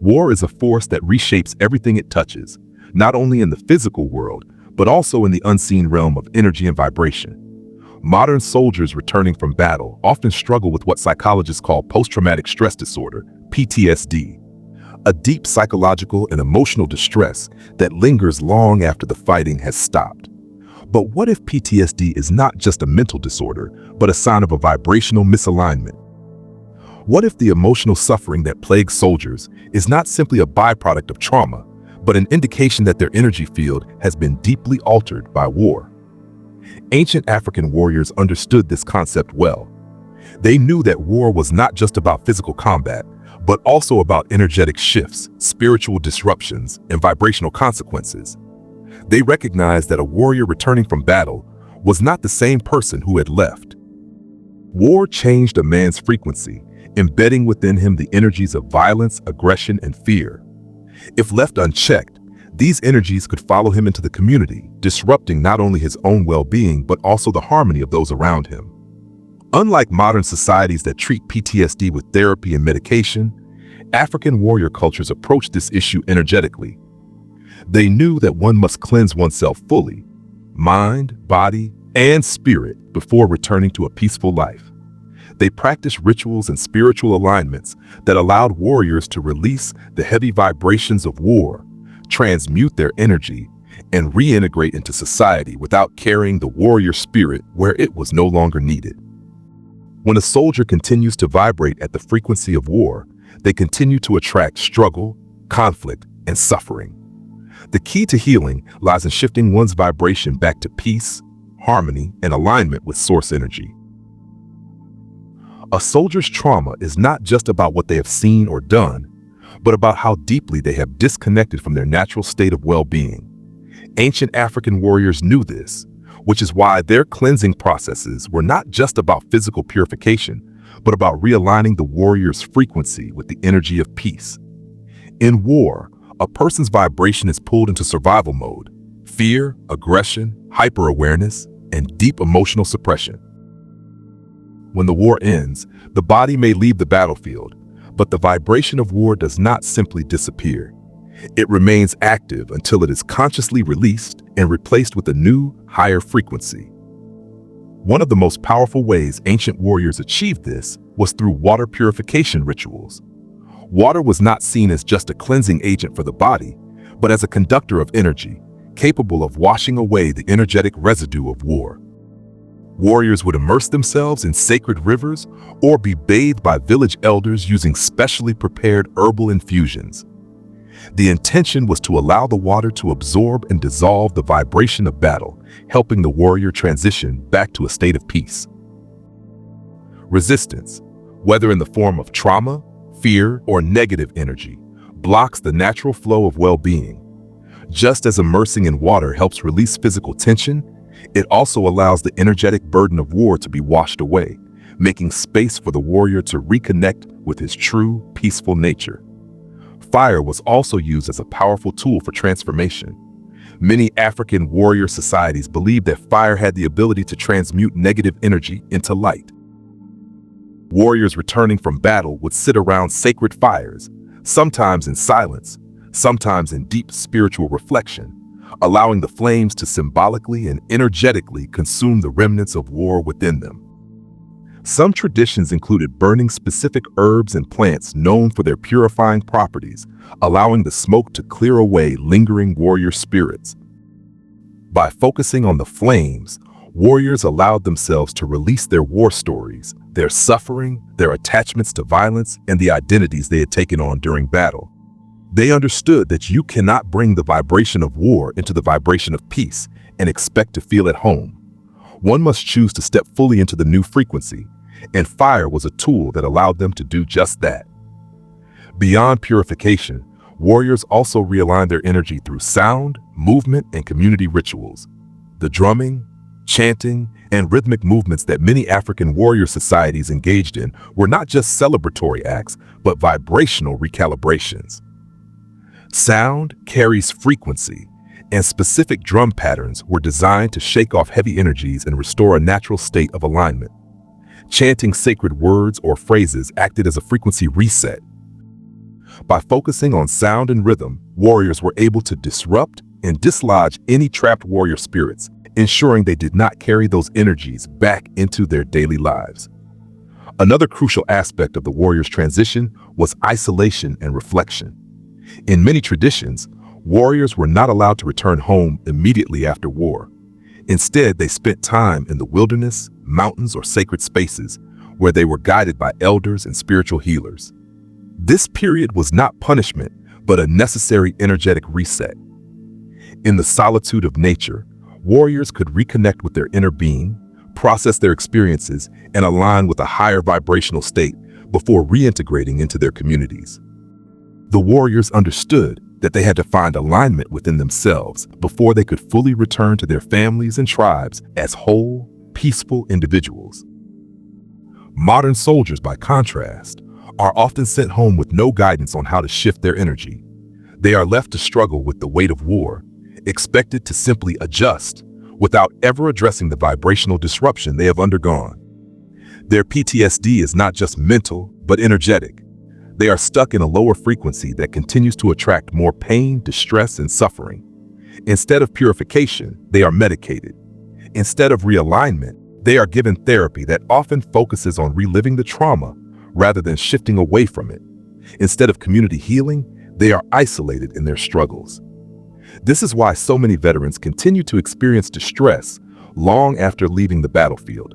War is a force that reshapes everything it touches, not only in the physical world, but also in the unseen realm of energy and vibration. Modern soldiers returning from battle often struggle with what psychologists call post-traumatic stress disorder, PTSD, a deep psychological and emotional distress that lingers long after the fighting has stopped. But what if PTSD is not just a mental disorder, but a sign of a vibrational misalignment? What if the emotional suffering that plagues soldiers is not simply a byproduct of trauma, but an indication that their energy field has been deeply altered by war? Ancient African warriors understood this concept well. They knew that war was not just about physical combat, but also about energetic shifts, spiritual disruptions, and vibrational consequences. They recognized that a warrior returning from battle was not the same person who had left. War changed a man's frequency, embedding within him the energies of violence, aggression, and fear. If left unchecked, these energies could follow him into the community, disrupting not only his own well-being, but also the harmony of those around him. Unlike modern societies that treat PTSD with therapy and medication, African warrior cultures approached this issue energetically. They knew that one must cleanse oneself fully, mind, body, and spirit, before returning to a peaceful life. They practiced rituals and spiritual alignments that allowed warriors to release the heavy vibrations of war, transmute their energy, and reintegrate into society without carrying the warrior spirit where it was no longer needed. When a soldier continues to vibrate at the frequency of war, they continue to attract struggle, conflict, and suffering. The key to healing lies in shifting one's vibration back to peace, harmony, and alignment with source energy. A soldier's trauma is not just about what they have seen or done, but about how deeply they have disconnected from their natural state of well-being. Ancient African warriors knew this, which is why their cleansing processes were not just about physical purification, but about realigning the warrior's frequency with the energy of peace. In war, a person's vibration is pulled into survival mode: fear, aggression, hyper-awareness, and deep emotional suppression. When the war ends, the body may leave the battlefield, but the vibration of war does not simply disappear. It remains active until it is consciously released and replaced with a new, higher frequency. One of the most powerful ways ancient warriors achieved this was through water purification rituals. Water was not seen as just a cleansing agent for the body, but as a conductor of energy, capable of washing away the energetic residue of war. Warriors would immerse themselves in sacred rivers or be bathed by village elders using specially prepared herbal infusions. The intention was to allow the water to absorb and dissolve the vibration of battle, helping the warrior transition back to a state of peace. Resistance, whether in the form of trauma, fear, or negative energy, blocks the natural flow of well-being. Just as immersing in water helps release physical tension, it also allows the energetic burden of war to be washed away, making space for the warrior to reconnect with his true, peaceful nature. Fire was also used as a powerful tool for transformation. Many African warrior societies believed that fire had the ability to transmute negative energy into light. Warriors returning from battle would sit around sacred fires, sometimes in silence, sometimes in deep spiritual reflection, allowing the flames to symbolically and energetically consume the remnants of war within them. Some traditions included burning specific herbs and plants known for their purifying properties, allowing the smoke to clear away lingering warrior spirits. By focusing on the flames, warriors allowed themselves to release their war stories, their suffering, their attachments to violence, and the identities they had taken on during battle. They understood that you cannot bring the vibration of war into the vibration of peace and expect to feel at home. One must choose to step fully into the new frequency, and fire was a tool that allowed them to do just that. Beyond purification, warriors also realigned their energy through sound, movement, and community rituals. The drumming, chanting, and rhythmic movements that many African warrior societies engaged in were not just celebratory acts, but vibrational recalibrations. Sound carries frequency, and specific drum patterns were designed to shake off heavy energies and restore a natural state of alignment. Chanting sacred words or phrases acted as a frequency reset. By focusing on sound and rhythm, warriors were able to disrupt and dislodge any trapped warrior spirits, ensuring they did not carry those energies back into their daily lives. Another crucial aspect of the warrior's transition was isolation and reflection. In many traditions, warriors were not allowed to return home immediately after war. Instead, they spent time in the wilderness, mountains, or sacred spaces where they were guided by elders and spiritual healers. This period was not punishment, but a necessary energetic reset. In the solitude of nature, warriors could reconnect with their inner being, process their experiences, and align with a higher vibrational state before reintegrating into their communities. The warriors understood that they had to find alignment within themselves before they could fully return to their families and tribes as whole, peaceful individuals. Modern soldiers, by contrast, are often sent home with no guidance on how to shift their energy. They are left to struggle with the weight of war, expected to simply adjust without ever addressing the vibrational disruption they have undergone. Their PTSD is not just mental, but energetic. They are stuck in a lower frequency that continues to attract more pain, distress, and suffering. Instead of purification, they are medicated. Instead of realignment, they are given therapy that often focuses on reliving the trauma rather than shifting away from it. Instead of community healing, they are isolated in their struggles. This is why so many veterans continue to experience distress long after leaving the battlefield.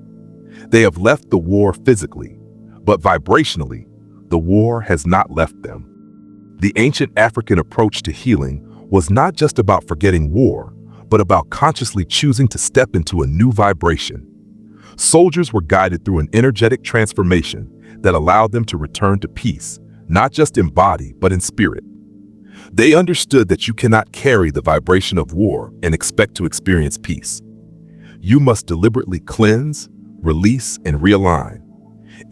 They have left the war physically, but vibrationally, the war has not left them. The ancient African approach to healing was not just about forgetting war, but about consciously choosing to step into a new vibration. Soldiers were guided through an energetic transformation that allowed them to return to peace, not just in body, but in spirit. They understood that you cannot carry the vibration of war and expect to experience peace. You must deliberately cleanse, release, and realign.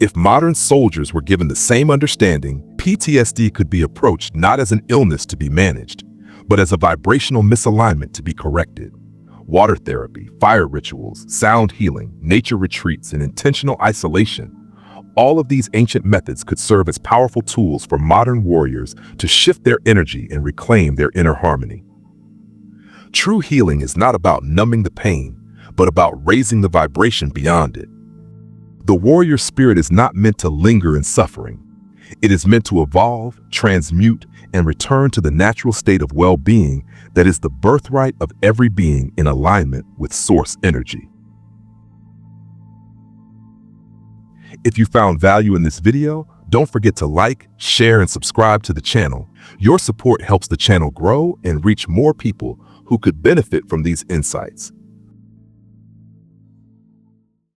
If modern soldiers were given the same understanding, PTSD could be approached not as an illness to be managed, but as a vibrational misalignment to be corrected. Water therapy, fire rituals, sound healing, nature retreats, and intentional isolation. All of these ancient methods could serve as powerful tools for modern warriors to shift their energy and reclaim their inner harmony. True healing is not about numbing the pain, but about raising the vibration beyond it. The warrior spirit is not meant to linger in suffering. It is meant to evolve, transmute, and return to the natural state of well-being that is the birthright of every being in alignment with source energy. If you found value in this video, don't forget to like, share, and subscribe to the channel. Your support helps the channel grow and reach more people who could benefit from these insights.